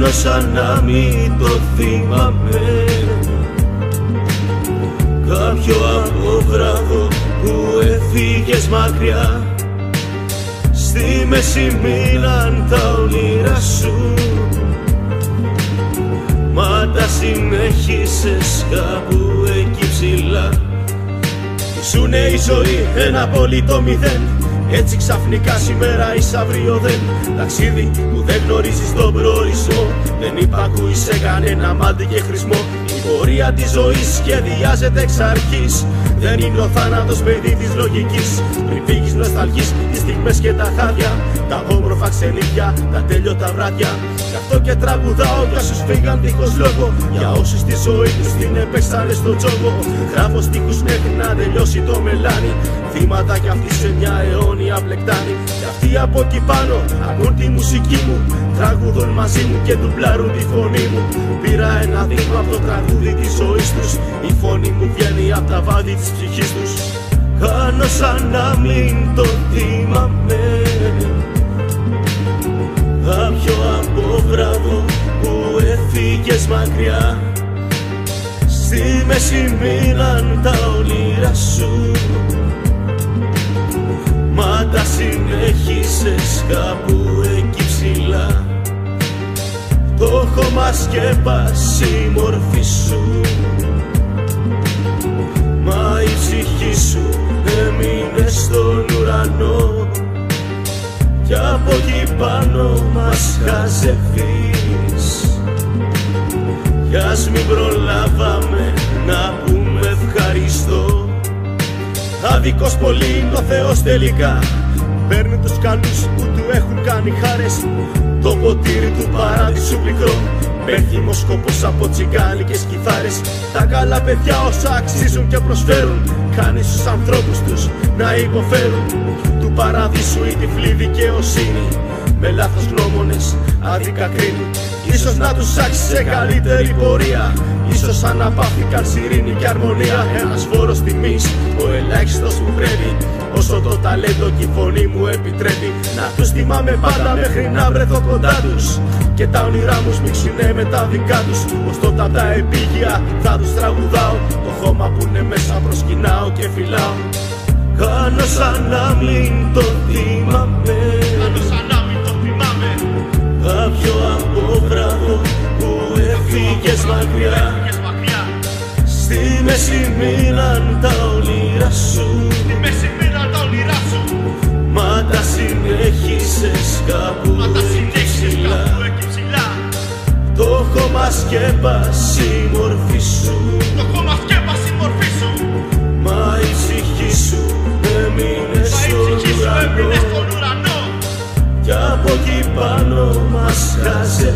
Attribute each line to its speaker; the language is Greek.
Speaker 1: Κάνω σαν να μην το θυμάμαι, κάποιο αποβράδο που έφυγες μακριά. Στη μέση μείναν τα όνειρά σου, μα τα συνέχισες κάπου εκεί ψηλά. Ήσουνε η ζωή ένα απόλυτο μηδέν, έτσι ξαφνικά σήμερα είσαι αύριο δεν. Ταξίδι που δεν γνωρίζεις τον προορισμό, δεν υπακούεις σε κανένα μάτι και χρησμό. Η πορεία της ζωής σχεδιάζεται εξ αρχής, δεν είναι ο θάνατος παιδί της λογικής. Πριν φύγεις νοσταλγείς τις στιγμές και τα χάδια, τα όμορφα ξενύχια, τα τέλειωτα βράδια. Γι' αυτό και τραγουδάω για όσους φύγαν δίχως λόγο, για όσους τη ζωή τους την επέξανε στον τζόγο. Γράφω στίχους μέχρι να τελειώσει το μελάνι, θύματα κι αυτοί σε μια αιώνια πλεκτάνη. Κι αυτοί από εκεί πάνω ακούν τη μουσική μου, τραγουδούν μαζί μου και ντουμπλάρουν τη φωνή μου. Πήρα ένα δείγμα από το τραγούδι της ζωής τους, η φωνή μου βγαίνει από τα βάδι της ψυχής τους. Κάνω σαν να μην το θυμάμαι, κάποιο αποβράδο που έφυγες μακριά. Στη μέση μείναν τα όνειρά σου, μα τα συνέχισες κάπου εκεί ψηλά. Το έχω μασκεπάσει η μορφή σου, μα η ψυχή σου έμεινε στον ουρανό. Κι από εκεί πάνω μας χαζεύεις, κι ας μην προλάβαμε να πούμε ευχαριστώ. Άδικος πολύ είναι ο Θεός τελικά, παίρνει τους καλούς που του έχουν κάνει χάρες. Το ποτήρι του παράδεισου πικρό, πέρχημος σκοπός από τσιγκάνικες κιθάρες. Τα καλά παιδιά όσα αξίζουν και προσφέρουν, κάνει στους ανθρώπους τους να υποφέρουν. Του παραδείσου η τυφλή δικαιοσύνη, με λάθος γνώμονες άδικα κρίνει. Ίσως να τους άξιζε καλύτερη πορεία, ίσως αναπαύθηκαν σε ειρήνη και αρμονία. Ένας φόρος τιμής, ο ελάχιστος που πρέπει, όσο το ταλέντο και η φωνή μου επιτρέπει. Να τους θυμάμαι πάντα μέχρι να βρεθώ κοντά τους, και τα όνειρά μου σμίξουνε με τα δικά τους. Ως τότε απ' τα επίγεια θα τους τραγουδάω, το χώμα που είναι μέσα προσκυνάω και φυλάω. Κάνω σαν να μην το θυμάμαι, κάποιο αποβράδο που έφυγες μακριά. Στη μέση μείναν τα όνειρά σου, μα τα συνέχισες κάπου εκεί ψηλά. Το έχω μασκεπάσει η μορφή σου, μα η ψυχή σου έμεινε στον ουρανό. Κι από εκεί πάνω μας χάζε